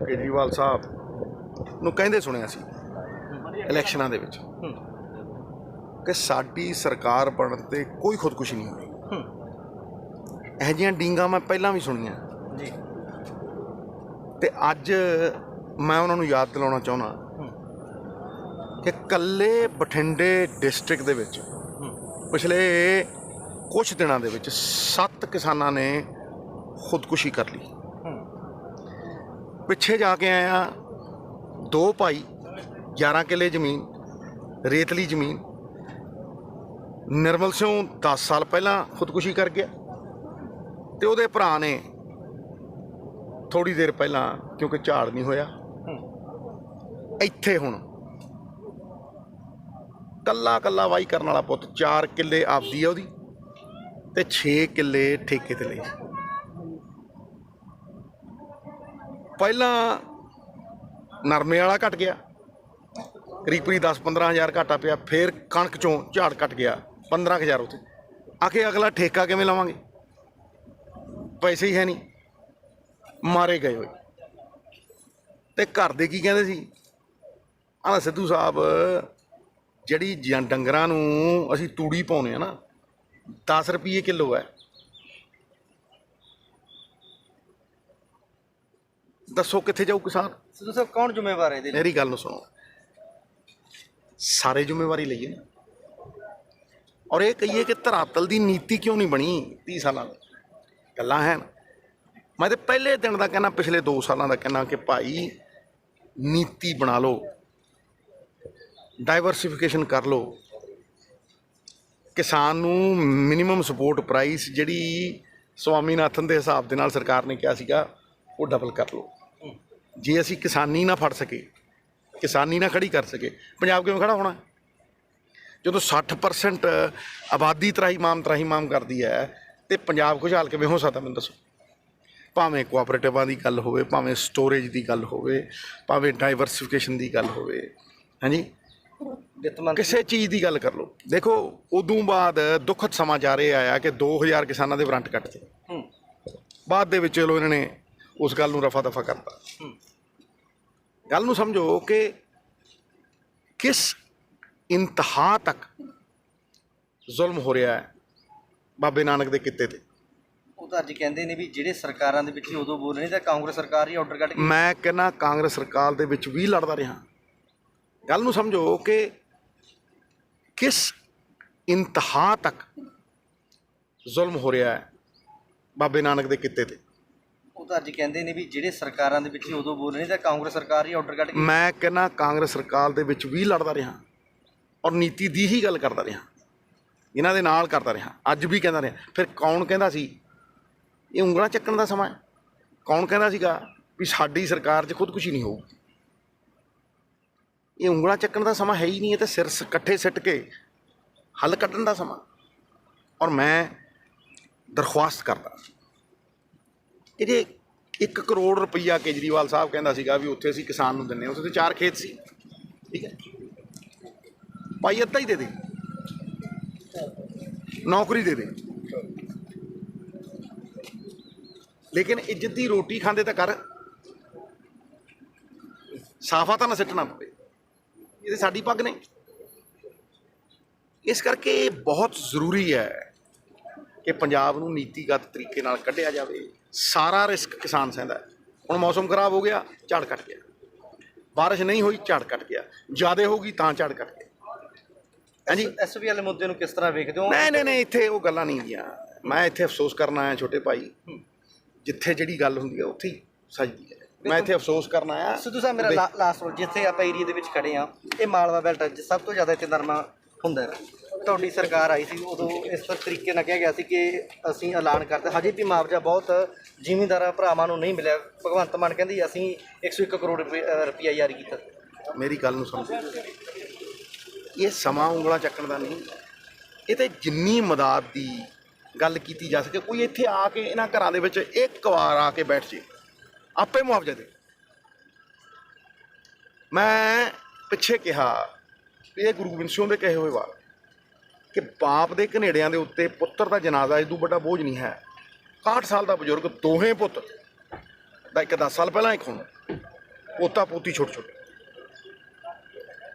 ਕੇਜਰੀਵਾਲ ਸਾਹਿਬ ਨੂੰ ਕਹਿੰਦੇ ਸੁਣਿਆ ਸੀ ਇਲੈਕਸ਼ਨਾਂ ਦੇ ਵਿੱਚ ਕਿ ਸਾਡੀ ਸਰਕਾਰ ਬਣਨ 'ਤੇ ਕੋਈ ਖੁਦਕੁਸ਼ੀ ਨਹੀਂ ਹੋਈ। ਇਹੋ ਜਿਹੀਆਂ ਡੀਂਗਾਂ ਮੈਂ ਪਹਿਲਾਂ ਵੀ ਸੁਣੀਆਂ ਜੀ, ਅਤੇ ਅੱਜ ਮੈਂ ਉਹਨਾਂ ਨੂੰ ਯਾਦ ਦਿਲਾਉਣਾ ਚਾਹੁੰਦਾ ਕਿ ਇਕੱਲੇ ਬਠਿੰਡੇ ਡਿਸਟ੍ਰਿਕਟ ਦੇ ਵਿੱਚ ਪਿਛਲੇ ਕੁਛ ਦਿਨਾਂ ਦੇ ਵਿੱਚ 7 ਕਿਸਾਨਾਂ ਨੇ ਖੁਦਕੁਸ਼ੀ ਕਰ ਲਈ। ਪਿੱਛੇ ਜਾ ਕੇ ਆਏ ਹਾਂ, 2 ਭਾਈ 11 ਕਿੱਲੇ ਜ਼ਮੀਨ, ਰੇਤਲੀ ਜ਼ਮੀਨ। ਨਿਰਮਲ ਸਿੰਘ 10 ਸਾਲ ਪਹਿਲਾਂ ਖੁਦਕੁਸ਼ੀ ਕਰ ਗਿਆ ਅਤੇ ਉਹਦੇ ਭਰਾ ਨੇ ਥੋੜ੍ਹੀ ਦੇਰ ਪਹਿਲਾਂ, ਕਿਉਂਕਿ ਝਾੜ ਨਹੀਂ ਹੋਇਆ, ਇੱਥੇ ਹੁਣ ਕੱਲਾ ਕੱਲਾ ਵਾਹੀ ਕਰਨ ਵਾਲਾ ਪੁੱਤ 4 ਕਿੱਲੇ ਆਪਦੀ ਆ ਉਹਦੀ ਅਤੇ 6 ਕਿੱਲੇ ਠੇਕੇ 'ਤੇ ਲਈ। ਪਹਿਲਾਂ ਨਰਮੇ ਵਾਲਾ ਘਟ ਗਿਆ, ਕਰੀਬ 10-15 ਹਜ਼ਾਰ ਘਾਟਾ ਪਿਆ। ਫਿਰ ਕਣਕ 'ਚੋਂ ਝਾੜ ਘਟ ਗਿਆ 15,000 ਉੱਥੇ ਆ ਕੇ। ਅਗਲਾ ਠੇਕਾ ਕਿਵੇਂ ਲਵਾਂਗੇ, ਪੈਸੇ ਹੀ ਹੈ ਨਹੀਂ, ਮਾਰੇ ਗਏ ਹੋਏ। ਅਤੇ ਘਰ ਦੇ ਕੀ ਕਹਿੰਦੇ ਸੀ, ਆਹ ਸਿੱਧੂ ਸਾਹਿਬ ਜਿਹੜੀ ਡੰਗਰਾਂ ਨੂੰ ਅਸੀਂ ਤੂੜੀ ਪਾਉਂਦੇ ਹਾਂ ਨਾ, 10 ਰੁਪਏ ਕਿਲੋ ਹੈ। ਦੱਸੋ ਕਿੱਥੇ ਜਾਊ ਕਿਸਾਨ? ਸਿੱਧੂ ਸਾਹਿਬ ਕੌਣ ਜ਼ਿੰਮੇਵਾਰ ਹੈ ਇਹਦੇ? ਮੇਰੀ ਗੱਲ ਨੂੰ ਸੁਣੋ, ਸਾਰੇ ਜ਼ਿੰਮੇਵਾਰੀ ਲਈਏ ਨਾ, ਔਰ ਇਹ ਕਹੀਏ ਕਿ ਧਰਾਤਲ ਦੀ ਨੀਤੀ ਕਿਉਂ ਨਹੀਂ ਬਣੀ 30 ਸਾਲਾਂ ਦੀ ਗੱਲਾਂ ਹੈ। ਮੈਂ ਤਾਂ ਪਹਿਲੇ ਦਿਨ ਦਾ ਕਹਿਣਾ, ਪਿਛਲੇ 2 ਸਾਲਾਂ ਦਾ ਕਹਿਣਾ ਕਿ ਭਾਈ ਨੀਤੀ ਬਣਾ ਲਓ, ਡਾਈਵਰਸੀਫਿਕੇਸ਼ਨ ਕਰ ਲਓ, ਕਿਸਾਨ ਨੂੰ ਮਿਨੀਮਮ ਸਪੋਰਟ ਪ੍ਰਾਈਸ ਜਿਹੜੀ ਸਵਾਮੀਨਾਥਨ ਦੇ ਹਿਸਾਬ ਦੇ ਨਾਲ ਸਰਕਾਰ ਨੇ ਕਿਹਾ ਸੀਗਾ ਉਹ ਡਬਲ ਕਰ ਲਓ। ਜੇ ਅਸੀਂ ਕਿਸਾਨੀ ਨਾ ਫੜ ਸਕੇ, ਕਿਸਾਨੀ ਨਾ ਖੜੀ ਕਰ ਸਕੇ, ਪੰਜਾਬ ਕਿਵੇਂ ਖੜਾ ਹੋਣਾ? ਜਦੋਂ 60% ਆਬਾਦੀ ਤਰਾਹੀਮਾਮ ਕਰਦੀ ਹੈ ਅਤੇ ਪੰਜਾਬ ਖੁਸ਼ਹਾਲ ਕਿਵੇਂ ਹੋ ਸਕਦਾ? ਮੈਨੂੰ ਦੱਸੋ। ਭਾਵੇਂ ਕੋਆਪਰੇਟਿਵਾਂ ਦੀ ਗੱਲ ਹੋਵੇ, ਭਾਵੇਂ ਸਟੋਰੇਜ ਦੀ ਗੱਲ ਹੋਵੇ, ਭਾਵੇਂ ਡਾਈਵਰਸੀਫਿਕੇਸ਼ਨ ਦੀ ਗੱਲ ਹੋਵੇ, ਹਾਂਜੀ, ਕਿਸੇ ਚੀਜ਼ ਦੀ ਗੱਲ ਕਰ ਲਓ। ਦੇਖੋ, ਉਦੋਂ ਬਾਅਦ ਦੁਖਦ ਸਮਾਚਾਰ ਇਹ ਆਇਆ ਕਿ 2000 ਕਿਸਾਨਾਂ ਦੇ ਵਾਰੰਟ ਕੱਟਦੇ। ਬਾਅਦ ਦੇ ਵਿੱਚ ਚਲੋ ਇਹਨਾਂ ਨੇ ਉਸ ਗੱਲ ਨੂੰ ਰਫਾ ਦਫਾ ਕਰਤਾ। ਗੱਲ ਨੂੰ ਸਮਝੋ ਕਿ ਕਿਸ ਇੰਤਹਾ ਤੱਕ ਜ਼ੁਲਮ ਹੋ ਰਿਹਾ ਹੈ ਬਾਬੇ ਨਾਨਕ ਦੇ ਕਿੱਤੇ 'ਤੇ। ਉਹ ਤਾਂ ਅੱਜ ਕਹਿੰਦੇ ਨੇ ਵੀ ਜਿਹੜੇ ਸਰਕਾਰਾਂ ਦੇ ਵਿੱਚ ਉਦੋਂ ਬੋਲ ਰਹੇ ਤਾਂ ਕਾਂਗਰਸ ਸਰਕਾਰ ਹੀ ਆਰਡਰ ਕੱਢ ਕੇ। ਮੈਂ ਕਹਿੰਦਾ ਕਾਂਗਰਸ ਸਰਕਾਰ ਦੇ ਵਿੱਚ ਵੀ ਲੜਦਾ ਰਿਹਾ। ਗੱਲ ਨੂੰ ਸਮਝੋ ਕਿ ਕਿਸ ਇੰਤਹਾ ਤੱਕ ਜ਼ੁਲਮ ਹੋ ਰਿਹਾ ਹੈ ਬਾਬੇ ਨਾਨਕ ਦੇ ਕਿੱਤੇ 'ਤੇ। ਉਹ ਤਾਂ ਅੱਜ ਕਹਿੰਦੇ ਨੇ ਵੀ ਜਿਹੜੇ ਸਰਕਾਰਾਂ ਦੇ ਵਿੱਚ ਉਦੋਂ ਬੋਲ ਰਹੇ ਤਾਂ ਕਾਂਗਰਸ ਸਰਕਾਰ ਹੀ ਆਰਡਰ ਕੱਢ ਕੇ। ਮੈਂ ਕਹਿੰਦਾ ਕਾਂਗਰਸ ਸਰਕਾਰ ਦੇ ਵਿੱਚ ਵੀ ਲੜਦਾ ਰਿਹਾ ਔਰ ਨੀਤੀ ਦੀ ਹੀ ਗੱਲ ਕਰਦਾ ਰਿਹਾ, ਇਹਨਾਂ ਦੇ ਨਾਲ ਕਰਦਾ ਰਿਹਾ, ਅੱਜ ਵੀ ਕਹਿੰਦਾ ਰਿਹਾ। ਫਿਰ ਕੌਣ ਕਹਿੰਦਾ ਸੀ ਇਹ ਉਂਗਲਾਂ ਚੱਕਣ ਦਾ ਸਮਾਂ ਹੈ? ਕੌਣ ਕਹਿੰਦਾ ਸੀਗਾ ਵੀ ਸਾਡੀ ਸਰਕਾਰ 'ਚ ਖੁਦਕੁਸ਼ੀ ਨਹੀਂ ਹੋਊ? ਇਹ ਉਂਗਲਾਂ ਚੱਕਣ ਦਾ ਸਮਾਂ ਹੈ ਹੀ ਨਹੀਂ। ਇਹ ਤਾਂ ਸਿਰ ਇਕੱਠੇ ਸਿੱਟ ਕੇ ਹੱਲ ਕੱਢਣ ਦਾ ਸਮਾਂ। ਔਰ ਮੈਂ ਦਰਖਾਸਤ ਕਰਦਾ ਕਿ ਜੇ 1 ਕਰੋੜ ਰੁਪਈਆ ਕੇਜਰੀਵਾਲ ਸਾਹਿਬ ਕਹਿੰਦਾ ਸੀਗਾ ਵੀ ਉੱਥੇ ਅਸੀਂ ਕਿਸਾਨ ਨੂੰ ਦਿੰਦੇ ਹਾਂ, ਉੱਥੇ ਤਾਂ 4 ਖੇਤ ਸੀ, ਠੀਕ ਹੈ, ਭਾਈ ਅੱਧਾ ਹੀ ਦੇ ਦੇ, ਨੌਕਰੀ ਦੇ ਦੇ, ਲੇਕਿਨ ਇੱਜ਼ਤ ਦੀ ਰੋਟੀ ਖਾਂਦੇ ਤਾਂ ਕਰ, ਸਾਫਾ ਤਾਂ ਨਾ ਸਿੱਟਣਾ ਪਵੇ। ਇਹ ਤਾਂ ਸਾਡੀ ਪੱਗ ਨੇ। ਇਸ ਕਰਕੇ ਬਹੁਤ ਜ਼ਰੂਰੀ ਹੈ ਕਿ ਪੰਜਾਬ ਨੂੰ ਨੀਤੀਗਤ ਤਰੀਕੇ ਨਾਲ ਕੱਢਿਆ ਜਾਵੇ। ਸਾਰਾ ਰਿਸਕ ਕਿਸਾਨ ਸਹਿੰਦਾ। ਹੁਣ ਮੌਸਮ ਖਰਾਬ ਹੋ ਗਿਆ, ਝਾੜ ਕੱਟ ਗਿਆ, ਬਾਰਿਸ਼ ਨਹੀਂ ਹੋਈ, ਝਾੜ ਕੱਟ ਗਿਆ, ਜ਼ਿਆਦਾ ਹੋਊਗੀ ਤਾਂ ਝਾੜ ਕੱਟ ਗਿਆ। ਹਾਂਜੀ, ਐਸਪੀ ਵਾਲੇ ਮੁੱਦੇ ਨੂੰ ਕਿਸ ਤਰ੍ਹਾਂ ਵੇਖਦੇ ਹੋ? ਨਹੀਂ, ਇੱਥੇ ਉਹ ਗੱਲਾਂ ਨਹੀਂ ਗੀਆਂ। ਮੈਂ ਇੱਥੇ ਅਫਸੋਸ ਕਰਨ ਆਇਆ ਛੋਟੇ ਭਾਈ, ਜਿੱਥੇ ਜਿਹੜੀ ਗੱਲ ਹੁੰਦੀ ਹੈ ਉੱਥੇ ਹੀ ਸੱਜਦੀ ਹੈ। ਮੈਂ ਇੱਥੇ ਅਫਸੋਸ ਕਰਨ ਆਇਆ। ਸਿੱਧੂ ਸਾਹਿਬ, ਮੇਰਾ ਲਾਸਟ ਰੋਲ, ਜਿੱਥੇ ਆਪਾਂ ਏਰੀਏ ਦੇ ਵਿੱਚ ਖੜੇ ਹਾਂ, ਇਹ ਮਾਲਵਾ ਬੈਲਟ ਸਭ ਤੋਂ ਜ਼ਿਆਦਾ ਇੱਥੇ ਨਰਮਾ ਹੁੰਦਾ ਹੈ। ਤੁਹਾਡੀ ਸਰਕਾਰ ਆਈ ਸੀ, ਉਦੋਂ ਇਸ ਤਰੀਕੇ ਨਾਲ ਕਿਹਾ ਗਿਆ ਸੀ ਕਿ ਅਸੀਂ ਐਲਾਨ ਕਰਦੇ, ਹਜੇ ਵੀ ਮੁਆਵਜ਼ਾ ਬਹੁਤ ਜ਼ਿਮੀਂਦਾਰਾਂ ਭਰਾਵਾਂ ਨੂੰ ਨਹੀਂ ਮਿਲਿਆ। ਭਗਵੰਤ ਮਾਨ ਕਹਿੰਦੀ ਅਸੀਂ 101 ਕਰੋੜ ਰੁਪਈਆ ਜਾਰੀ ਕੀਤਾ। ਮੇਰੀ ਗੱਲ ਨੂੰ ਸਮਝੋ, ਇਹ ਸਮਾਂ ਉਂਗਲਾਂ ਚੱਕਣ ਦਾ ਨਹੀਂ। ਇਹ ਤਾਂ ਜਿੰਨੀ ਮਦਦ ਦੀ ਗੱਲ ਕੀਤੀ ਜਾ ਸਕੇ, ਕੋਈ ਇੱਥੇ ਆ ਕੇ ਇਹਨਾਂ ਘਰਾਂ ਦੇ ਵਿੱਚ ਇੱਕ ਵਾਰ ਆ ਕੇ ਬੈਠ ਜੇ, ਆਪੇ ਮੁਆਵਜ਼ਾ ਦੇ। ਮੈਂ ਪਿੱਛੇ ਕਿਹਾ ਵੀ ਇਹ ਗੁਰੂ ਗੋਬਿੰਦ ਸਿੰਘ ਦੇ ਕਹੇ ਹੋਏ ਵਾਰ ਕਿ ਬਾਪ ਦੇ ਘਨੇੜਿਆਂ ਦੇ ਉੱਤੇ ਪੁੱਤਰ ਦਾ ਜਨਾਜ਼ਾ ਇਦੋਂ ਵੱਡਾ ਬੋਝ ਨਹੀਂ ਹੈ। 61 ਸਾਲ ਦਾ ਬਜ਼ੁਰਗ, ਦੋਹੇ ਪੁੱਤ ਦਾ, ਇੱਕ 10 ਸਾਲ ਪਹਿਲਾਂ, ਇੱਕ ਹੁਣ, ਪੋਤਾ ਪੋਤੀ ਛੋਟੇ ਛੋਟੇ।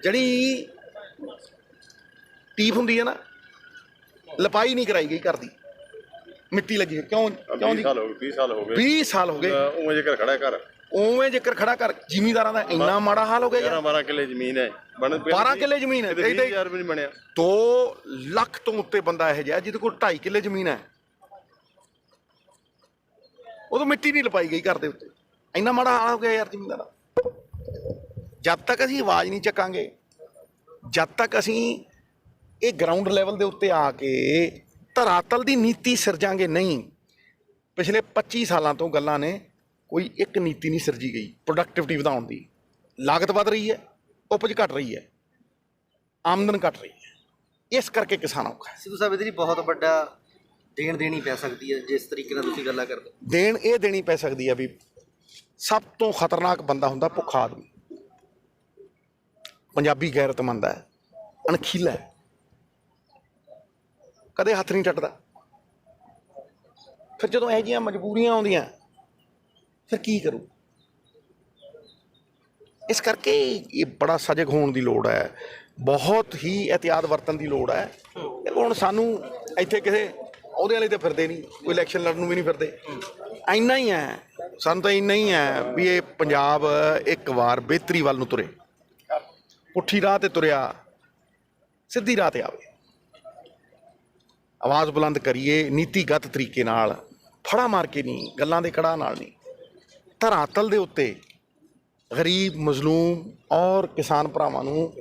ਜਿਹੜੀ ਟੀਪ ਹੁੰਦੀ ਹੈ ਨਾ, ਲਪਾਈ ਨਹੀਂ ਕਰਾਈ ਗਈ ਘਰ ਦੀ, ਮਿੱਟੀ ਲੱਗੀ ਕਿਉਂ ਕਿਉਂ 20 ਸਾਲ ਹੋ ਗਏ 20 ਸਾਲ ਹੋ ਗਏ 20 ਸਾਲ ਹੋ ਗਏ ਉਵੇਂ ਜੇਕਰ ਖੜਾ ਘਰ ਉਵੇਂ ਜੇਕਰ ਖੜਾ ਕਰ। ਜ਼ਿਮੀਂਦਾਰਾਂ ਦਾ ਇੰਨਾ ਮਾੜਾ ਹਾਲ ਹੋ ਗਿਆ ਯਾਰ। 12 ਕਿੱਲੇ ਜ਼ਮੀਨ ਹੈ 12 ਕਿੱਲੇ ਜ਼ਮੀਨ ਹੈ, 20000 ਵੀ ਨਹੀਂ ਬਣਿਆ। 2 ਲੱਖ ਤੋਂ ਉੱਤੇ ਬੰਦਾ ਇਹੋ ਜਿਹਾ ਜਿਹਦੇ ਕੋਲ 2.5 ਕਿੱਲੇ ਜ਼ਮੀਨ ਹੈ, ਉਦੋਂ ਮਿੱਟੀ ਨਹੀਂ ਲਪਾਈ ਗਈ ਘਰ ਦੇ ਉੱਤੇ। ਇੰਨਾ ਮਾੜਾ ਹਾਲ ਹੋ ਗਿਆ ਯਾਰ ਜ਼ਿਮੀਂਦਾਰਾਂ। ਜਦ ਤੱਕ ਅਸੀਂ ਆਵਾਜ਼ ਨਹੀਂ ਚੱਕਾਂਗੇ, ਜਦ ਤੱਕ ਅਸੀਂ ਇਹ ਗਰਾਊਂਡ ਲੈਵਲ ਦੇ ਉੱਤੇ ਆ ਕੇ ਧਰਾਤਲ ਦੀ ਨੀਤੀ ਸਿਰਜਾਂਗੇ ਨਹੀਂ। ਪਿਛਲੇ 25 ਸਾਲਾਂ ਤੋਂ ਗੱਲਾਂ ਨੇ, ਕੋਈ ਇੱਕ ਨੀਤੀ ਨਹੀਂ ਸਿਰਜੀ ਗਈ ਪ੍ਰੋਡਕਟਿਵਿਟੀ ਵਧਾਉਣ ਦੀ। ਲਾਗਤ ਵੱਧ ਰਹੀ ਹੈ, ਉਪਜ ਘਟ ਰਹੀ ਹੈ, ਆਮਦਨ ਘਟ ਰਹੀ ਹੈ, ਇਸ ਕਰਕੇ ਕਿਸਾਨ ਔਖਾ ਹੈ। ਸਿੱਧੂ ਸਾਹਿਬ ਇਹਦੇ ਲਈ ਬਹੁਤ ਵੱਡਾ ਦੇਣ ਦੇਣੀ ਪੈ ਸਕਦੀ ਹੈ ਜਿਸ ਤਰੀਕੇ ਨਾਲ ਤੁਸੀਂ ਗੱਲਾਂ ਕਰਦੇ। ਦੇਣ ਇਹ ਦੇਣੀ ਪੈ ਸਕਦੀ ਹੈ ਵੀ ਸਭ ਤੋਂ ਖਤਰਨਾਕ ਬੰਦਾ ਹੁੰਦਾ ਭੁੱਖਾ ਆਦਮੀ। ਪੰਜਾਬੀ ਗੈਰਤਮੰਦ ਹੈ, ਅਣਖੀਲਾ ਹੈ, ਕਦੇ ਹੱਥ ਨਹੀਂ ਟੱਟਦਾ। ਫਿਰ ਜਦੋਂ ਇਹੋ ਜਿਹੀਆਂ ਮਜਬੂਰੀਆਂ ਆਉਂਦੀਆਂ ਫਿਰ ਕੀ ਕਰੂ? ਇਸ ਕਰਕੇ ਇਹ ਬੜਾ ਸਜਗ ਹੋਣ ਦੀ ਲੋੜ ਹੈ, ਬਹੁਤ ਹੀ ਇਹਤਿਆਤ ਵਰਤਣ ਦੀ ਲੋੜ ਹੈ। ਹੁਣ ਸਾਨੂੰ ਇੱਥੇ ਕਿਸੇ ਉਹਦੇ ਵਾਲੇ ਤੇ ਫਿਰਦੇ ਨਹੀਂ, ਕੋਈ ਇਲੈਕਸ਼ਨ ਲੜਨ ਨੂੰ ਵੀ ਨਹੀਂ ਫਿਰਦੇ। ਇੰਨਾ ਹੀ ਹੈ, ਸਾਨੂੰ ਤਾਂ ਇੰਨਾ ਹੀ ਹੈ ਵੀ ਇਹ ਪੰਜਾਬ ਇੱਕ ਵਾਰ ਬਿਹਤਰੀ ਵੱਲ ਨੂੰ ਤੁਰੇ, ਪੁੱਠੀ ਰਾਹ ਤੇ ਤੁਰਿਆ ਸਿੱਧੀ ਰਾਹ ਤੇ ਆਵੇ। ਆਵਾਜ਼ ਬੁਲੰਦ ਕਰੀਏ ਨੀਤੀਗਤ ਤਰੀਕੇ ਨਾਲ, ਫੜਾ ਮਾਰ ਕੇ ਨਹੀਂ, ਗੱਲਾਂ ਦੇ ਕੜਾਹ ਨਾਲ ਨਹੀਂ। ਧਰਾਤਲ ਦੇ ਉੱਤੇ ਗਰੀਬ, ਮਜ਼ਲੂਮ ਔਰ ਕਿਸਾਨ ਭਰਾਵਾਂ ਨੂੰ